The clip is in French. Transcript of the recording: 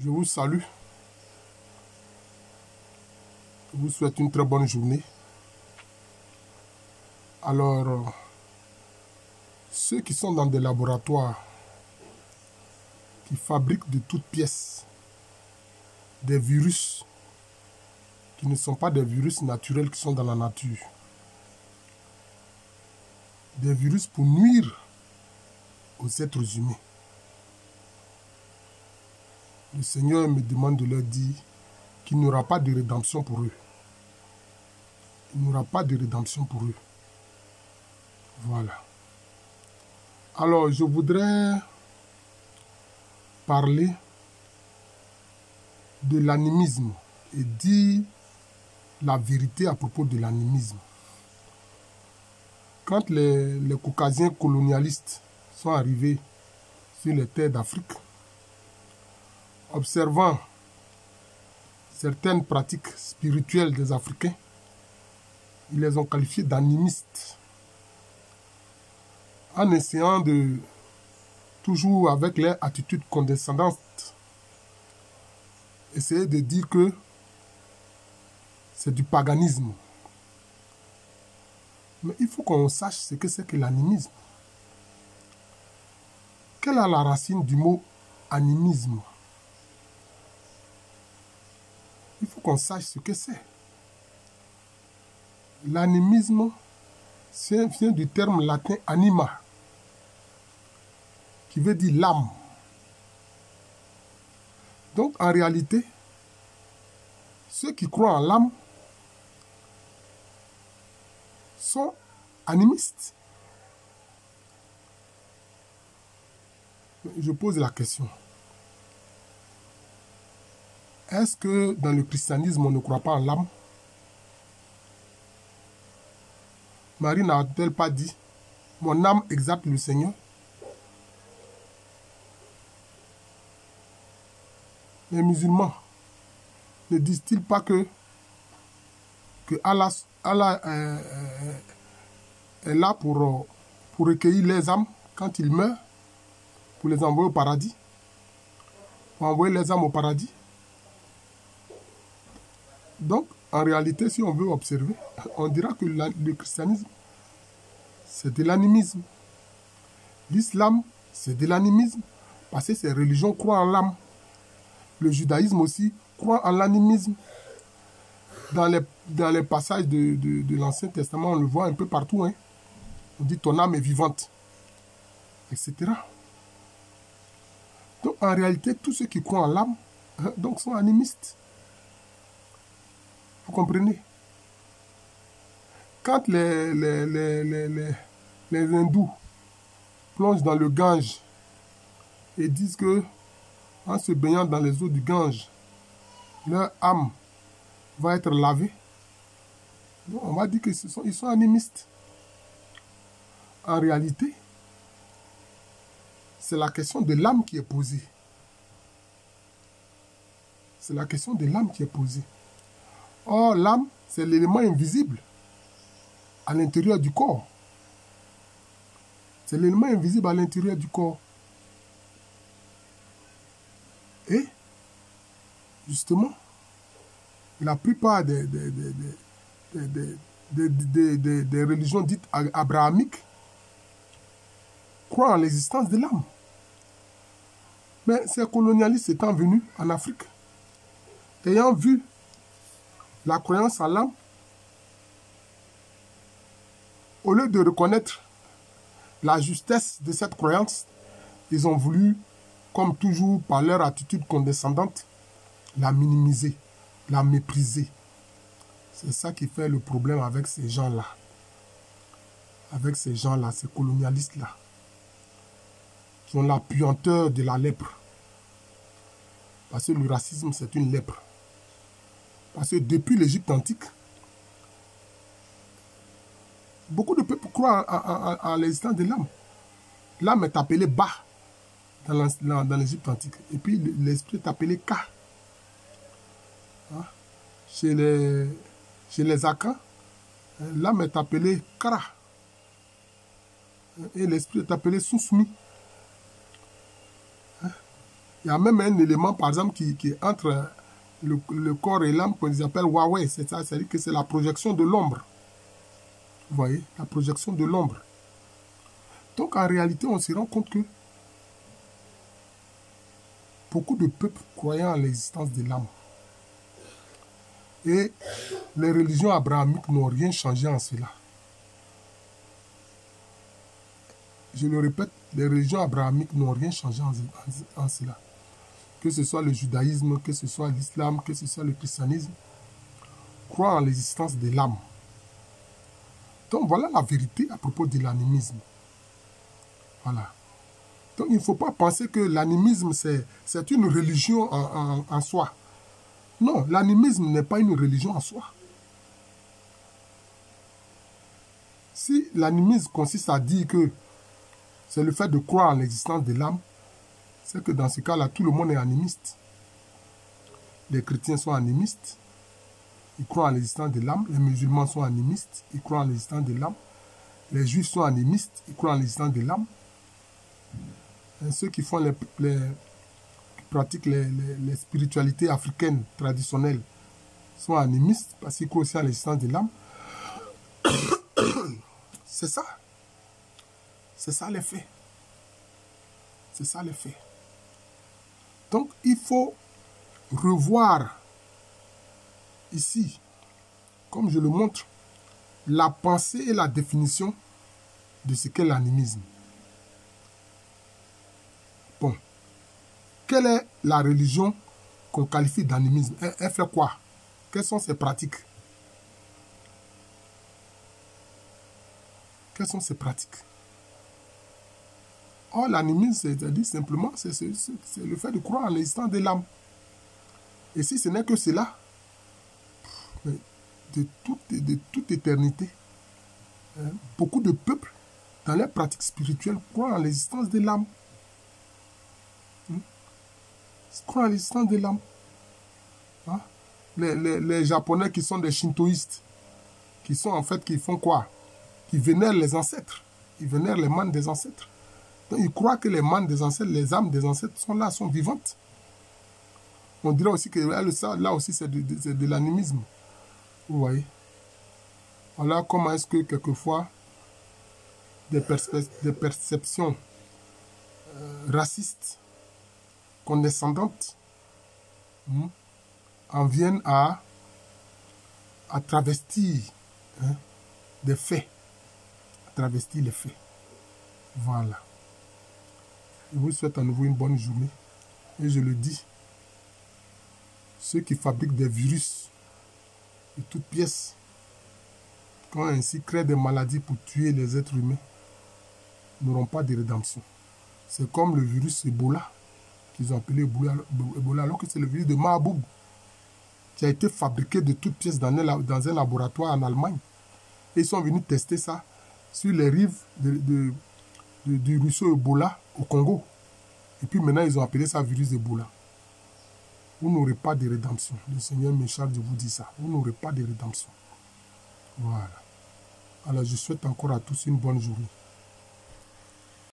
Je vous salue. Je vous souhaite une très bonne journée. Alors, ceux qui sont dans des laboratoires, qui fabriquent de toutes pièces des virus qui ne sont pas des virus naturels qui sont dans la nature, des virus pour nuire aux êtres humains. Le Seigneur me demande de leur dire qu'il n'y aura pas de rédemption pour eux. Il n'y aura pas de rédemption pour eux. Voilà. Alors, je voudrais parler de l'animisme et dire la vérité à propos de l'animisme. Quand les Caucasiens colonialistes sont arrivés sur les terres d'Afrique, observant certaines pratiques spirituelles des Africains, ils les ont qualifiés d'animistes, en essayant de, toujours avec leur attitude condescendante, essayer de dire que c'est du paganisme. Mais il faut qu'on sache ce que c'est que l'animisme. Quelle est la racine du mot animisme? Il faut qu'on sache ce que c'est. L'animisme vient du terme latin anima, qui veut dire l'âme. Donc en réalité, ceux qui croient en l'âme sont animistes. Je pose la question. Est-ce que dans le christianisme, on ne croit pas en l'âme? Marie n'a-t-elle pas dit « Mon âme exalte le Seigneur » ? Les musulmans ne disent-ils pas que Allah est là pour recueillir les âmes quand ils meurent, pour les envoyer au paradis, pour envoyer les âmes au paradis? Donc, en réalité, si on veut observer, on dira que le christianisme, c'est de l'animisme. L'islam, c'est de l'animisme, parce que ces religions croient en l'âme. Le judaïsme aussi croit en l'animisme. Dans les passages de l'Ancien Testament, on le voit un peu partout. Hein. On dit ton âme est vivante, etc. Donc en réalité, tous ceux qui croient en l'âme donc sont animistes. Vous comprenez? Quand les hindous plongent dans le Gange et disent que en se baignant dans les eaux du Gange, leur âme va être lavée, on va dire qu'ils sont animistes. En réalité, c'est la question de l'âme qui est posée. C'est la question de l'âme qui est posée. Or, l'âme, c'est l'élément invisible à l'intérieur du corps. C'est l'élément invisible à l'intérieur du corps. Et, justement, la plupart des religions dites abrahamiques croient en l'existence de l'âme. Mais ces colonialistes étant venus en Afrique, ayant vu la croyance en l'âme, au lieu de reconnaître la justesse de cette croyance, ils ont voulu, comme toujours par leur attitude condescendante, la minimiser, la mépriser. C'est ça qui fait le problème avec ces gens-là. Avec ces gens-là, ces colonialistes-là, qui ont la puanteur de la lèpre. Parce que le racisme, c'est une lèpre. Parce que depuis l'Égypte antique, beaucoup de peuples croient en l'existence de l'âme. L'âme est appelée Ba dans l'Égypte antique. Et puis l'esprit est appelé Ka. Hein? Chez les Akans, l'âme est appelée Kara. Et l'esprit est appelé Sousmi. Hein? Il y a même un élément, par exemple, qui est entre le corps et l'âme, qu'on appelle Huawei. C'est ça, c'est-à-dire que c'est la projection de l'ombre. Vous voyez, la projection de l'ombre. Donc, en réalité, on se rend compte que beaucoup de peuples croyaient en l'existence de l'âme. Et les religions abrahamiques n'ont rien changé en cela. Je le répète, les religions abrahamiques n'ont rien changé en cela. Que ce soit le judaïsme, que ce soit l'islam, que ce soit le christianisme, croient en l'existence de l'âme. Donc voilà la vérité à propos de l'animisme. Voilà. Donc il ne faut pas penser que l'animisme c'est une religion en soi. Non, l'animisme n'est pas une religion en soi. Si l'animisme consiste à dire que c'est le fait de croire en l'existence de l'âme, c'est que dans ce cas-là, tout le monde est animiste. Les chrétiens sont animistes, ils croient en l'existence de l'âme. Les musulmans sont animistes, ils croient en l'existence de l'âme. Les juifs sont animistes, ils croient en l'existence de l'âme. Ceux qui font qui pratiquent les spiritualités africaines traditionnelles sont animistes parce qu'ils croient aussi en l'existence de l'âme. C'est ça. C'est ça les faits. C'est ça les faits. Donc, il faut revoir ici, comme je le montre, la pensée et la définition de ce qu'est l'animisme. Bon. Quelle est la religion qu'on qualifie d'animisme? Elle fait quoi? Quelles sont ses pratiques? Quelles sont ses pratiques? Or, l'animisme, c'est-à-dire simplement, c'est le fait de croire en l'existence de l'âme. Et si ce n'est que cela, de toute éternité, beaucoup de peuples, dans leurs pratiques spirituelles, croient en l'existence de l'âme. Croient en l'existence de l'âme. Hein? Les Japonais qui sont des shintoïstes, qui sont en fait, qui font quoi? Qui vénèrent les ancêtres. Ils vénèrent les mânes des ancêtres. Donc, ils croient que les mânes des ancêtres, les âmes des ancêtres sont là, sont vivantes. On dirait aussi que là aussi, c'est de l'animisme. Vous voyez? Voilà comment est-ce que quelquefois des perceptions racistes, condescendantes, en viennent à travestir des faits. À travestir les faits. Voilà. Je vous souhaite à nouveau une bonne journée. Et je le dis, ceux qui fabriquent des virus de toutes pièces, quand ainsi créent des maladies pour tuer les êtres humains, n'auront pas de rédemption. C'est comme le virus Ebola, qu'ils ont appelé Ebola, alors que c'est le virus de Marburg, qui a été fabriqué de toutes pièces dans un laboratoire en Allemagne. Et ils sont venus tester ça sur les rives du ruisseau Ebola au Congo. Et puis maintenant, ils ont appelé ça virus Ebola. Vous n'aurez pas de rédemption. Le Seigneur me charge de vous dire ça. Vous n'aurez pas de rédemption. Voilà. Alors, je souhaite encore à tous une bonne journée.